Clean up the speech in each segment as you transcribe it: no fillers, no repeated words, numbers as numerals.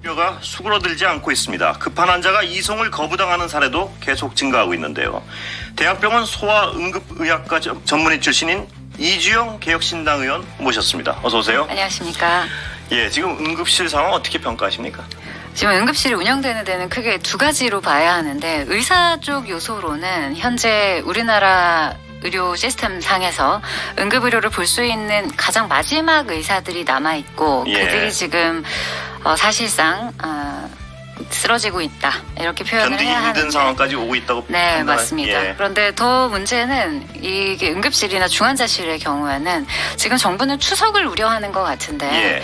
뼈가 수그러들지 않고 있습니다. 급한 환자가 이송을 거부당하는 사례도 계속 증가하고 있는데요. 대학병원 소아응급의학과 전문의 출신인 이주영 개혁신당 의원 모셨습니다. 어서 오세요. 안녕하십니까. 예, 지금 응급실 상황 어떻게 평가하십니까? 지금 응급실이 운영되는 데는 크게 두 가지로 봐야 하는데, 의사 쪽 요소로는 현재 우리나라 의료 시스템 상에서 응급의료를 볼 수 있는 가장 마지막 의사들이 남아있고, 예. 그들이 지금 사실상 쓰러지고 있다, 이렇게 표현을 견디기 해야 힘든 하는데, 상황까지 오고 있다고 네, 판단하- 맞습니다. 예. 그런데 더 문제는 이게 응급실이나 중환자실의 경우에는 지금 정부는 추석을 우려하는 것 같은데, 예.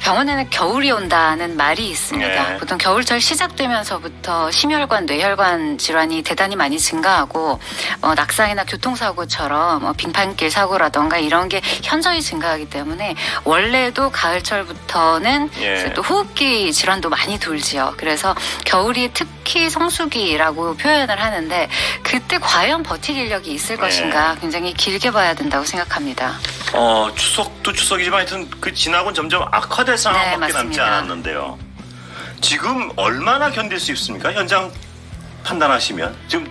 병원에는 겨울이 온다는 말이 있습니다. 예. 보통 겨울철 시작되면서부터 심혈관, 뇌혈관 질환이 대단히 많이 증가하고, 낙상이나 교통사고처럼 빙판길 사고라던가 이런 게 현저히 증가하기 때문에 원래도 가을철부터는 예. 또 호흡기 질환도 많이 돌지요. 그래서 겨울이 특히 성수기라고 표현을 하는데, 그때 과연 버틸 인력이 있을 예. 것인가 굉장히 길게 봐야 된다고 생각합니다. 추석도 추석이지만 하여튼 그 지나고는 점점 악화될 상황밖에 남지 맞습니다. 않았는데요. 지금 얼마나 견딜 수 있습니까? 현장 판단하시면 지금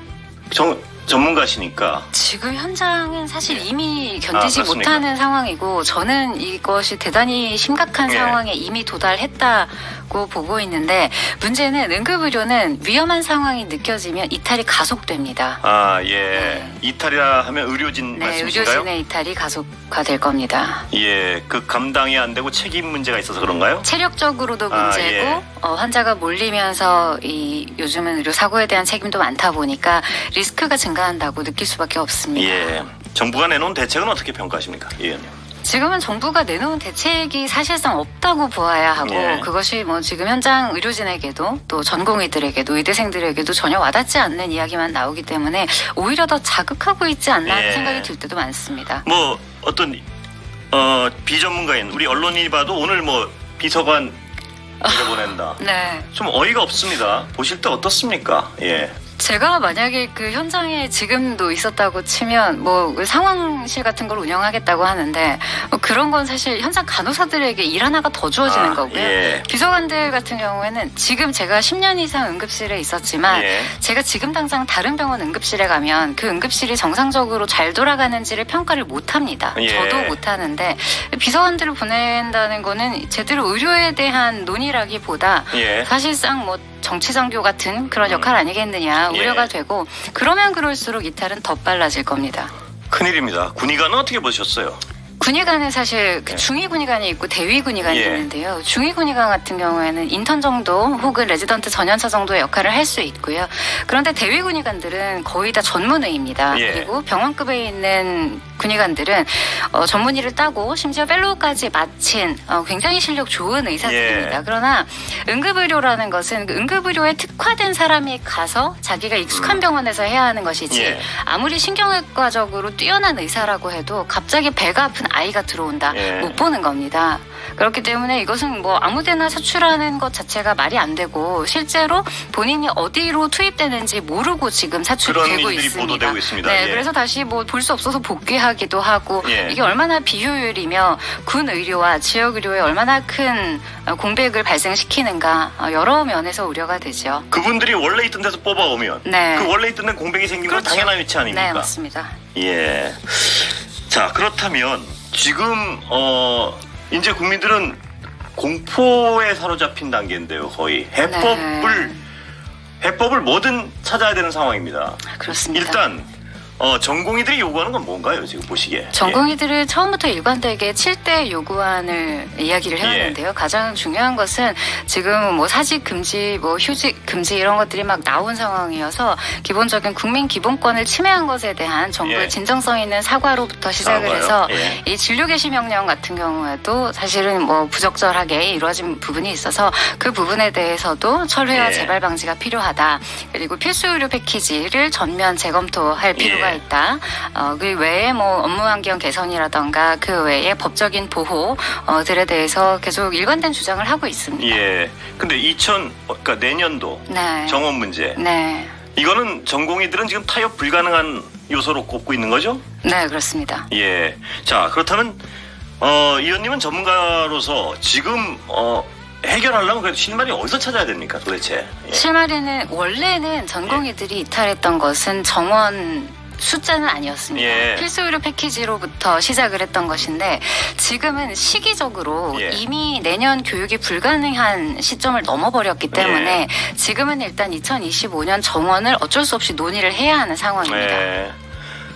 전문가시니까. 지금 현장은 사실 예. 이미 견디지 그렇습니까? 못하는 상황이고, 저는 이것이 대단히 심각한 예. 상황에 이미 도달했다고 보고 있는데, 문제는 응급의료는 위험한 상황이 느껴지면 이탈이 가속됩니다. 예. 이탈이라 하면 의료진 네, 말씀이신가요? 의료진의 이탈이 가속화될 겁니다. 예, 그 감당이 안 되고 책임 문제가 있어서 그런가요? 체력적으로도 문제고, 예. 환자가 몰리면서 요즘은 의료 사고에 대한 책임도 많다 보니까 리스크가 증가한다고 느낄 수밖에 없습니다. 예. 정부가 내놓은 대책은 어떻게 평가하십니까? 예, 의원님. 지금은 정부가 내놓은 대책이 사실상 없다고 보아야 하고, 예. 그것이 지금 현장 의료진에게도 또 전공의들에게도 의대생들에게도 전혀 와닿지 않는 이야기만 나오기 때문에 오히려 더 자극하고 있지 않나 하는 예. 생각이 들 때도 많습니다. 어떤 비전문가인 우리 언론이 봐도 오늘 비서관 내려보낸다. 네. 좀 어이가 없습니다. 보실 때 어떻습니까? 예. 제가 만약에 그 현장에 지금도 있었다고 치면 상황실 같은 걸 운영하겠다고 하는데, 그런 건 사실 현장 간호사들에게 일 하나가 더 주어지는 거고요. 예. 비서관들 같은 경우에는 지금 제가 10년 이상 응급실에 있었지만, 예. 제가 지금 당장 다른 병원 응급실에 가면 그 응급실이 정상적으로 잘 돌아가는지를 평가를 못 합니다. 예. 저도 못 하는데, 비서관들을 보낸다는 거는 제대로 의료에 대한 논의라기보다 예. 사실상 정치장교 같은 그런 역할 아니겠느냐 우려가 예. 되고, 그러면 그럴수록 이탈은 더 빨라질 겁니다. 큰일입니다. 군의관은 어떻게 보셨어요? 군의관은 사실 예. 중위 군의관이 있고 대위 군의관이 예. 있는데요. 중위 군의관 같은 경우에는 인턴 정도 혹은 레지던트 전연차 정도의 역할을 할 수 있고요. 그런데 대위 군의관들은 거의 다 전문의입니다. 예. 그리고 병원급에 있는 군의관들은 전문의를 따고 심지어 펠로우까지 마친 굉장히 실력 좋은 의사들입니다. 예. 그러나 응급의료라는 것은 응급의료에 특화된 사람이 가서 자기가 익숙한 병원에서 해야 하는 것이지, 예. 아무리 신경외과적으로 뛰어난 의사라고 해도 갑자기 배가 아픈 아이가 들어온다, 예. 못 보는 겁니다. 그렇기 때문에 이것은 아무데나 사출하는 것 자체가 말이 안 되고, 실제로 본인이 어디로 투입되는지 모르고 지금 사출이 그런 되고 일들이 있습니다. 보도되고 있습니다. 네, 예. 그래서 다시 볼 수 없어서 복귀하기도 하고, 예. 이게 얼마나 비효율이며 군 의료와 지역 의료에 얼마나 큰 공백을 발생시키는가, 여러 면에서 우려가 되죠. 그분들이 원래 있던 데서 뽑아오면 네. 그 원래 있던 데 공백이 생기는 건 그렇죠. 당연한 위치 아닙니까? 네, 맞습니다. 예. 자, 그렇다면 지금 이제 국민들은 공포에 사로잡힌 단계인데요. 거의 해법을 뭐든 찾아야 되는 상황입니다. 그렇습니다. 일단 전공의들이 요구하는 건 뭔가요? 지금 보시기에. 전공의들은 처음부터 일관되게 7대 요구안을 이야기를 해왔는데요. 가장 중요한 것은 지금 사직 금지, 휴직 금지 이런 것들이 막 나온 상황이어서, 기본적인 국민 기본권을 침해한 것에 대한 정부의 예. 진정성 있는 사과로부터 시작을 사과요? 해서, 예. 이 진료 개시 명령 같은 경우에도 사실은 부적절하게 이루어진 부분이 있어서 그 부분에 대해서도 철회와 예. 재발 방지가 필요하다. 그리고 필수 의료 패키지를 전면 재검토할 필요가 예. 있다. 그 외에 업무 환경 개선이라던가 그 외에 법적인 보호들에 대해서 계속 일관된 주장을 하고 있습니다. 예. 근데 그러니까 내년도 네. 정원 문제. 네. 이거는 전공의들은 지금 타협 불가능한 요소로 꼽고 있는 거죠? 네, 그렇습니다. 예. 자, 그렇다면 이 의원님은 전문가로서 지금 해결하려면 그래도 실마리 어디서 찾아야 됩니까 도대체? 예. 실마리는 원래는 전공의들이 이탈했던 것은 정원 숫자는 아니었습니다. 예. 필수 의료 패키지로부터 시작을 했던 것인데 지금은 시기적으로 예. 이미 내년 교육이 불가능한 시점을 넘어버렸기 때문에 지금은 일단 2025년 정원을 어쩔 수 없이 논의를 해야 하는 상황입니다. 네.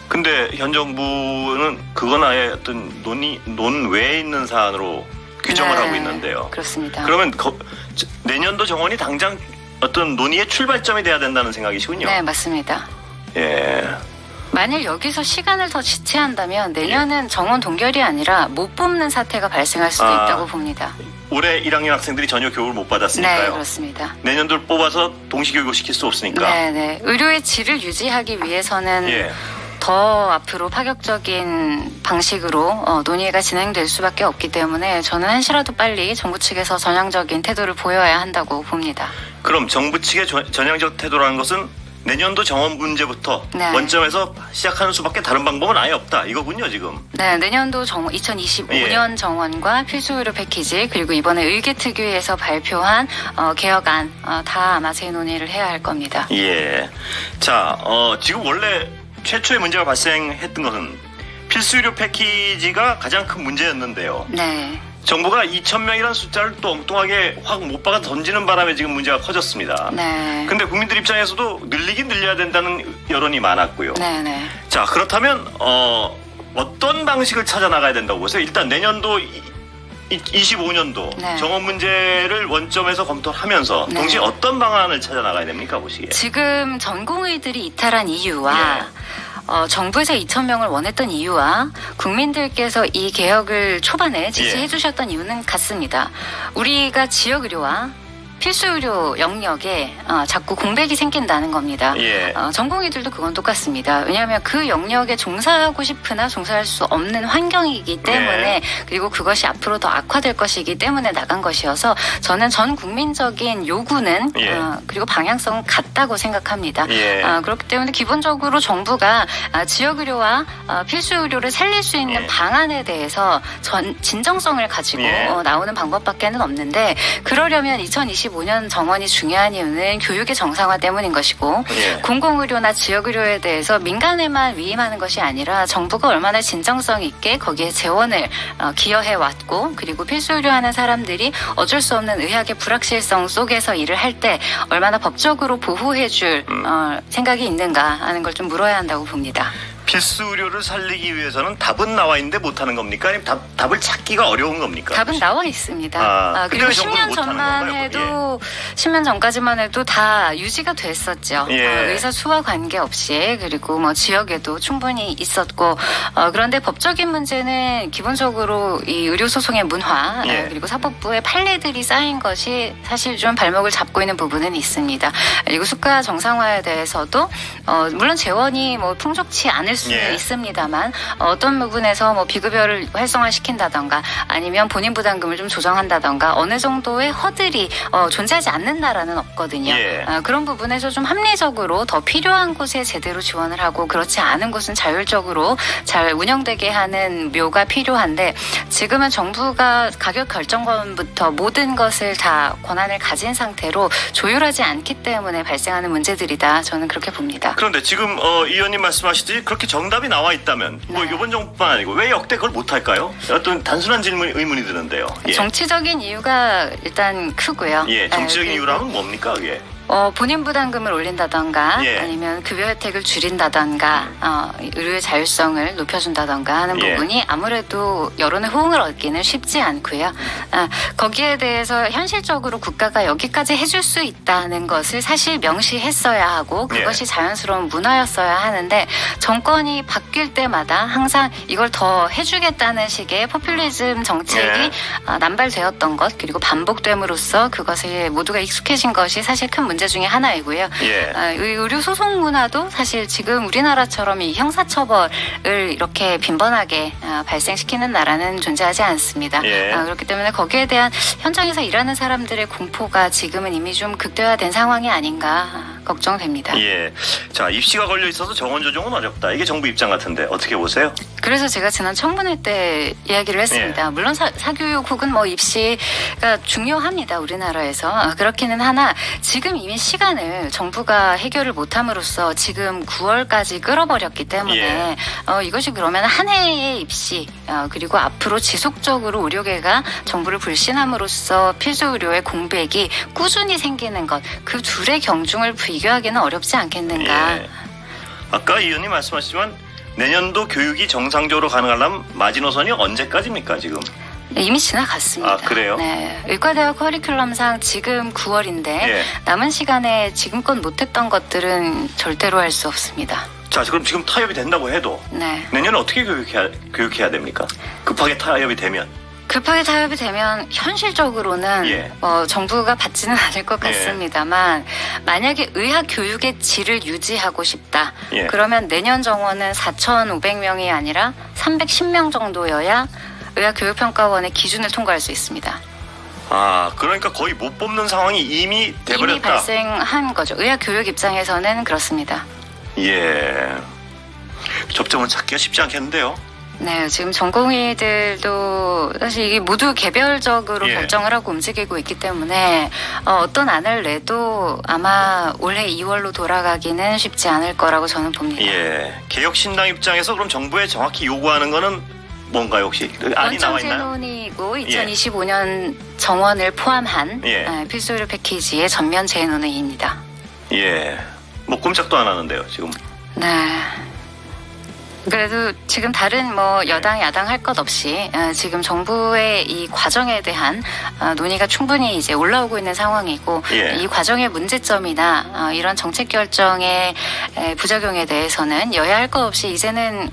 근데 현 정부는 그건 아예 어떤 논외에 있는 사안으로 규정을 네, 하고 있는데요. 그렇습니다. 그러면 내년도 정원이 당장 어떤 논의의 출발점이 돼야 된다는 생각이시군요. 네, 맞습니다. 예. 만일 여기서 시간을 더 지체한다면 내년은 정원 동결이 아니라 못 뽑는 사태가 발생할 수도 있다고 봅니다. 올해 1학년 학생들이 전혀 교육을 못 네, 받았으니까요. 그렇습니다. 내년도를 뽑아서 동시교육을 시킬 수 없으니까. 네, 네. 의료의 질을 유지하기 위해서는 예. 더 앞으로 파격적인 방식으로 논의가 진행될 수밖에 없기 때문에 저는 한시라도 빨리 정부 측에서 전향적인 태도를 보여야 한다고 봅니다. 그럼 정부 측의 전향적 태도라는 것은 내년도 정원 문제부터 네. 원점에서 시작하는 수밖에 다른 방법은 아예 없다 이거군요 지금. 네, 내년도 2025년 정원과 필수 의료 패키지 그리고 이번에 의계특위에서 발표한 개혁안 다 아마 재논의를 해야 할 겁니다. 예. 자, 지금 원래 최초의 문제가 발생했던 것은 필수 의료 패키지가 가장 큰 문제였는데요. 네. 정부가 2,000명이라는 숫자를 또 엉뚱하게 확 못 박아 던지는 바람에 지금 문제가 커졌습니다. 네. 근데 국민들 입장에서도 늘리긴 늘려야 된다는 여론이 많았고요. 네, 네. 자, 그렇다면 어떤 방식을 찾아 나가야 된다고 보세요? 일단 내년도 25년도 네. 정원 문제를 원점에서 검토하면서 네. 동시에 어떤 방안을 찾아 나가야 됩니까 보시기에? 지금 전공의들이 이탈한 이유와 정부에서 2,000명을 원했던 이유와 국민들께서 이 개혁을 초반에 지지해 주셨던 이유는 같습니다. 우리가 지역 의료와 필수 의료 영역에 자꾸 공백이 생긴다는 겁니다. 예. 전공의들도 그건 똑같습니다. 왜냐하면 그 영역에 종사하고 싶으나 종사할 수 없는 환경이기 때문에 그리고 그것이 앞으로 더 악화될 것이기 때문에 나간 것이어서 저는 전 국민적인 요구는 그리고 방향성은 같다고 생각합니다. 그렇기 때문에 기본적으로 정부가 지역 의료와 필수 의료를 살릴 수 있는 방안에 대해서 진정성을 가지고 나오는 방법밖에는 없는데 그러려면 2025년 정원이 중요한 이유는 교육의 정상화 때문인 것이고 공공의료나 지역의료에 대해서 민간에만 위임하는 것이 아니라 정부가 얼마나 진정성 있게 거기에 재원을 기여해 왔고 그리고 필수의료하는 사람들이 어쩔 수 없는 의학의 불확실성 속에서 일을 할 때 얼마나 법적으로 보호해 줄 생각이 있는가 하는 걸 좀 물어야 한다고 봅니다. 필수 의료를 살리기 위해서는 답은 나와 있는데 못하는 겁니까? 아니면 답을 찾기가 어려운 겁니까? 답은 나와 있습니다. 그리고 근데 왜 정부는 10년 못하는 전만 건가요? 해도 10년 전까지만 해도 다 유지가 됐었죠. 의사 수와 관계없이 그리고 뭐 지역에도 충분히 있었고 그런데 법적인 문제는 기본적으로 이 의료 소송의 문화 그리고 사법부의 판례들이 쌓인 것이 사실 좀 발목을 잡고 있는 부분은 있습니다. 그리고 수가 정상화에 대해서도 물론 재원이 뭐 풍족치 않을 수는 있습니다만 어떤 부분에서 뭐 비급여를 활성화시킨다던가 아니면 본인 부담금을 좀 조정한다던가 어느 정도의 허들이 존재하지 않는 나라는 없거든요. 그런 부분에서 좀 합리적으로 더 필요한 곳에 제대로 지원을 하고 그렇지 않은 곳은 자율적으로 잘 운영되게 하는 묘가 필요한데 지금은 정부가 가격 결정권부터 모든 것을 다 권한을 가진 상태로 조율하지 않기 때문에 발생하는 문제들이다. 저는 그렇게 봅니다. 그런데 지금 이 의원님 말씀하시듯이 그렇게 정답이 나와 있다면 뭐 이번 정부뿐만 아니고 왜 역대 그걸 못할까요? 어떤 단순한 의문이 드는데요. 정치적인 이유가 일단 크고요. 정치적인 이유라면 뭡니까 그게? 본인 부담금을 올린다던가 아니면 급여 혜택을 줄인다던가 의료의 자율성을 높여준다던가 하는 부분이 아무래도 여론의 호응을 얻기는 쉽지 않고요. 거기에 대해서 현실적으로 국가가 여기까지 해줄 수 있다는 것을 사실 명시했어야 하고 그것이 자연스러운 문화였어야 하는데 정권이 바뀔 때마다 항상 이걸 더 해주겠다는 식의 포퓰리즘 정책이 남발되었던 것 그리고 반복됨으로써 그것에 모두가 익숙해진 것이 사실 큰 문제 중에 하나이고요. 의료 소송 문화도 사실 지금 우리나라처럼 이 형사처벌을 이렇게 빈번하게 발생시키는 나라는 존재하지 않습니다. 그렇기 때문에 거기에 대한 현장에서 일하는 사람들의 공포가 지금은 이미 좀 극대화된 상황이 아닌가 걱정됩니다. 예. 자, 입시가 걸려 있어서 정원 조정은 어렵다. 이게 정부 입장 같은데 어떻게 보세요? 그래서 제가 지난 청문회 때 이야기를 했습니다. 예. 물론 사교육 혹은 뭐 입시가 중요합니다. 우리나라에서. 그렇기는 하나 지금 이미 시간을 정부가 해결을 못함으로써 지금 9월까지 끌어버렸기 때문에 이것이 그러면 한 해의 입시 그리고 앞으로 지속적으로 의료계가 정부를 불신함으로써 필수 의료의 공백이 꾸준히 생기는 것 그 둘의 경중을 비교하기는 어렵지 않겠는가. 예. 아까 이 의원님 말씀하시지만 내년도 교육이 정상적으로 가능하려면 마지노선이 언제까지입니까 지금? 네, 이미 지나갔습니다. 아, 그래요? 네. 의과대학 커리큘럼상 지금 9월인데 예. 남은 시간에 지금껏 못했던 것들은 절대로 할 수 없습니다. 자, 그럼 지금 타협이 된다고 해도 네. 내년에 어떻게 교육해야 됩니까? 급하게 타협이 되면. 급하게 타협이 되면 현실적으로는 예. 정부가 받지는 않을 것 예. 같습니다만 만약에 의학 교육의 질을 유지하고 싶다. 예. 그러면 내년 정원은 4,500명이 아니라 310명 정도여야 의학교육평가원의 기준을 통과할 수 있습니다. 아, 그러니까 거의 못 뽑는 상황이 이미 돼버렸다. 이미 발생한 거죠. 의학교육 입장에서는 그렇습니다. 예. 접점은 찾기가 쉽지 않겠는데요. 네, 지금 전공의들도 사실 이게 모두 개별적으로 예. 결정을 하고 움직이고 있기 때문에 어떤 안을 내도 아마 올해 2월로 돌아가기는 쉽지 않을 거라고 저는 봅니다. 예. 개혁신당 입장에서 그럼 정부에 정확히 요구하는 거는 뭔가요 혹시? 안이 나와 원천 있나요? 재논이고 2025년 정원을 포함한 예. 필수의료 패키지의 전면 재논의입니다. 예. 뭐 꼼짝도 안 하는데요 지금. 네. 그래도 지금 다른 뭐 여당 야당 할 것 없이 지금 정부의 이 과정에 대한 논의가 충분히 이제 올라오고 있는 상황이고 예. 이 과정의 문제점이나 이런 정책 결정의 부작용에 대해서는 여야 할 것 없이 이제는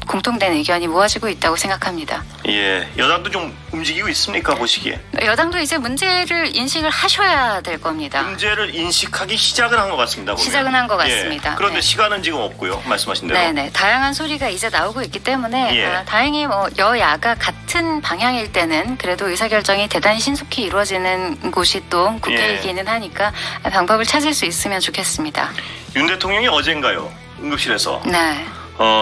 공통된 의견이 모아지고 있다고 생각합니다. 예. 여당도 좀 움직이고 있습니까 보시기에? 여당도 이제 문제를 인식을 하셔야 될 겁니다. 문제를 인식하기 시작은 한 것 같습니다. 보면. 시작은 한 것 같습니다. 예. 그런데 네. 시간은 지금 없고요. 말씀하신 대로. 네네. 다양한 소리가 이제 나오고 있기 때문에 예. 다행히 뭐 여야가 같은 방향일 때는 그래도 의사결정이 대단히 신속히 이루어지는 곳이 또 국회이기는 하니까 방법을 찾을 수 있으면 좋겠습니다. 윤 대통령이 어젠가요? 응급실에서 네.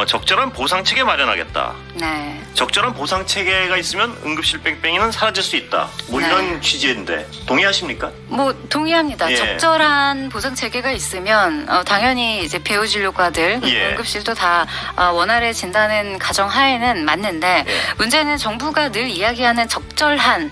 적절한 보상체계 마련하겠다. 네. 적절한 보상체계가 있으면 응급실 뺑뺑이는 사라질 수 있다. 뭐 네. 이런 취지인데 동의하십니까? 뭐 동의합니다. 예. 적절한 보상 체계가 있으면 당연히 이제 배우 진료과들 예. 응급실도 다 원활해진다는 가정하에는 맞는데 예. 문제는 정부가 늘 이야기하는 적절한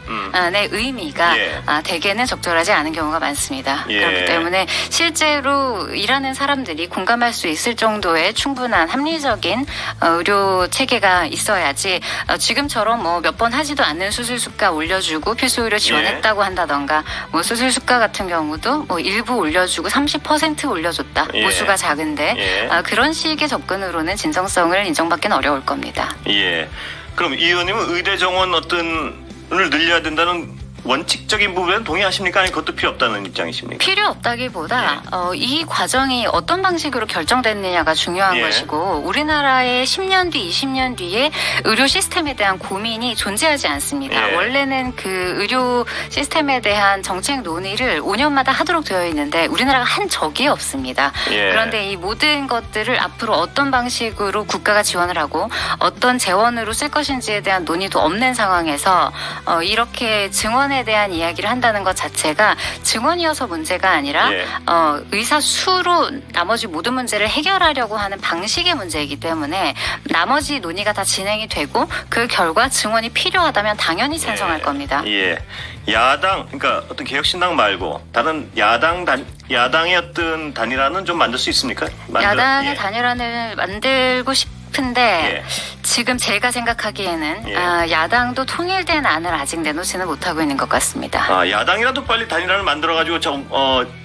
의 의미가 예. 대개는 적절하지 않은 경우가 많습니다. 예. 그렇기 때문에 실제로 일하는 사람들이 공감할 수 있을 정도의 충분한 합리적인 의료 체계가 있어야지 지금처럼 뭐 몇 번 하지도 않는 수술 수가 올려주고 필수 의료 지원했다고 한다던가 뭐 수술 수가 같은 경우도 뭐 일부 올려주고 30% 올려줬다. 예. 보수가 작은데 예. 그런 식의 접근으로는 진정성을 인정받기는 어려울 겁니다. 예. 그럼 이 의원님은 의대 정원 을 늘려야 된다는 원칙적인 부분에는 동의하십니까? 아니 그것도 필요 없다는 입장이십니까? 필요 없다기보다 이 과정이 어떤 방식으로 결정됐느냐가 중요한 예. 것이고 우리나라의 10년 뒤, 20년 뒤에 의료 시스템에 대한 고민이 존재하지 않습니다. 예. 원래는 그 의료 시스템에 대한 정책 논의를 5년마다 하도록 되어 있는데 우리나라가 한 적이 없습니다. 예. 그런데 이 모든 것들을 앞으로 어떤 방식으로 국가가 지원을 하고 어떤 재원으로 쓸 것인지에 대한 논의도 없는 상황에서 이렇게 증원에 대한 이야기를 한다는 것 자체가 증원이어서 문제가 아니라 예. 의사 수로 나머지 모든 문제를 해결하려고 하는 방식의 문제이기 때문에 나머지 논의가 다 진행이 되고 그 결과 증원이 필요하다면 당연히 찬성할 예. 겁니다. 예. 야당 그러니까 어떤 개혁신당 말고 다른 야당의 어떤 단일화는 좀 만들 수 있습니까? 야당의 예. 단일화를 만들고 싶은데 예. 지금 제가 생각하기에는 예. 야당도 통일된 안을 아직 내놓지는 못하고 있는 것 같습니다. 야당이라도 빨리 단일화를 만들어가지고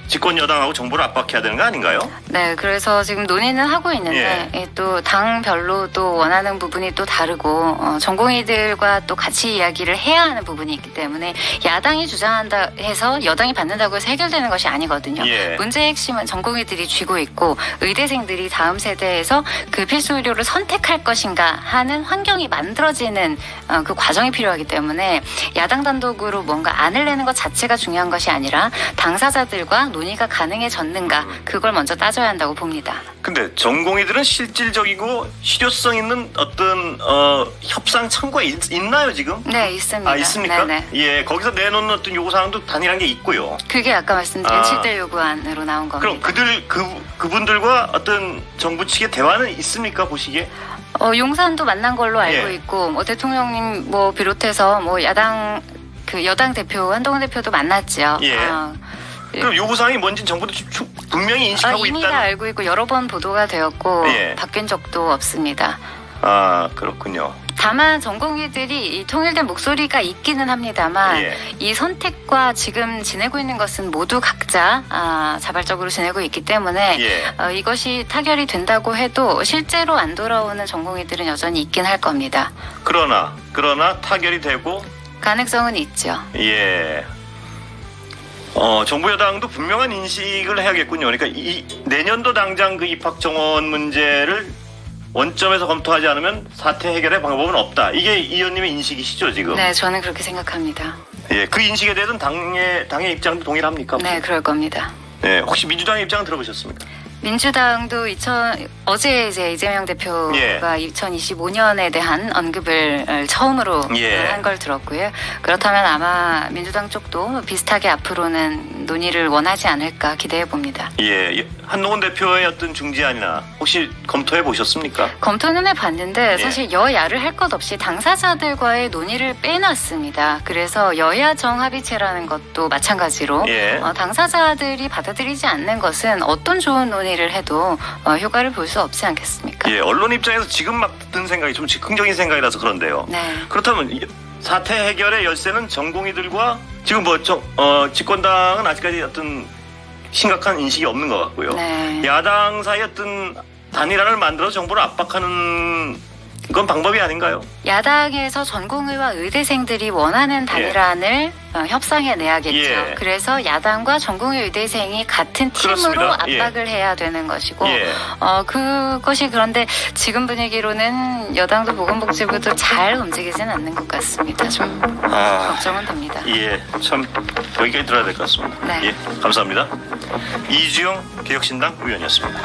집권 여당하고 정부를 압박해야 되는 거 아닌가요? 네, 그래서 지금 논의는 하고 있는데 또 당별로 또 원하는 부분이 또 다르고 전공의들과 또 같이 이야기를 해야 하는 부분이 있기 때문에 야당이 주장한다 해서 여당이 받는다고 해서 해결되는 것이 아니거든요. 예. 문제의 핵심은 전공의들이 쥐고 있고 의대생들이 다음 세대에서 그 필수 의료를 선택할 것인가 하는 환경이 만들어지는 그 과정이 필요하기 때문에 야당 단독으로 뭔가 안을 내는 것 자체가 중요한 것이 아니라 당사자들과 논의가 가능해졌는가 그걸 먼저 따져야 한다고 봅니다. 근데 전공의들은 실질적이고 실효성 있는 어떤 협상 창구가 있나요 지금? 네, 있습니다. 아, 있습니까? 네네. 예, 거기서 내놓는 어떤 요구사항도 단일한 게 있고요. 그게 아까 말씀드린 아. 7대 요구안으로 나온 겁니다. 그럼 그분들과 어떤 정부 측의 대화는 있습니까 보시기에? 용산도 만난 걸로 알고 예. 있고, 뭐 대통령님 뭐 비롯해서 뭐 야당 여당 대표 한동훈 대표도 만났죠. 예. 그럼 요구사항이 뭔지 정부도 분명히 인식하고 이미 다 있다는. 알고 있고 여러 번 보도가 되었고 예. 바뀐 적도 없습니다. 아, 그렇군요. 다만 전공의들이 이 통일된 목소리가 있기는 합니다만 예. 이 선택과 지금 지내고 있는 것은 모두 각자 자발적으로 지내고 있기 때문에 예. 이것이 타결이 된다고 해도 실제로 안 돌아오는 전공의들은 여전히 있긴 할 겁니다. 그러나 타결이 되고 가능성은 있죠. 예. 정부 여당도 분명한 인식을 해야겠군요. 그러니까 내년도 당장 그 입학 정원 문제를 원점에서 검토하지 않으면 사태 해결의 방법은 없다. 이게 이 의원님의 인식이시죠, 지금? 네, 저는 그렇게 생각합니다. 예, 그 인식에 대해서는 당의 입장도 동일합니까? 네, 그럴 겁니다. 네, 혹시 민주당의 입장은 들어보셨습니까? 민주당도 어제 이제 이재명 대표가 예. 2025년에 대한 언급을 처음으로 예. 한 걸 들었고요. 그렇다면 아마 민주당 쪽도 비슷하게 앞으로는 논의를 원하지 않을까 기대해 봅니다. 예, 한동훈 대표의 어떤 중재안이나 혹시 검토해 보셨습니까? 검토는 해봤는데 예. 사실 여야를 할 것 없이 당사자들과의 논의를 빼놨습니다. 그래서 여야 정합의체라는 것도 마찬가지로 예. 당사자들이 받아들이지 않는 것은 어떤 좋은 논의를 해도 효과를 볼 수 없지 않겠습니까? 예, 언론 입장에서 지금 막 든 생각이 좀 즉흥적인 생각이라서 그런데요. 네. 그렇다면 사태 해결의 열쇠는 전공의들과 지금 집권당은 아직까지 어떤 심각한 인식이 없는 것 같고요. 네. 야당 사이 어떤 단일화를 만들어 정부를 압박하는 건 방법이 아닌가요? 야당에서 전공의와 의대생들이 원하는 단일안을 협상해 내야겠죠. 예. 그래서 야당과 전공의 의대생이 같은 팀으로 그렇습니다. 예. 압박을 해야 되는 것이고 예. 그것이 그런데 지금 분위기로는 여당도 보건복지부도 잘 움직이진 않는 것 같습니다. 좀 걱정은 됩니다. 예, 참 여기까지 들어야 될 것 같습니다. 네. 예, 감사합니다. 이주영 개혁신당 의원이었습니다.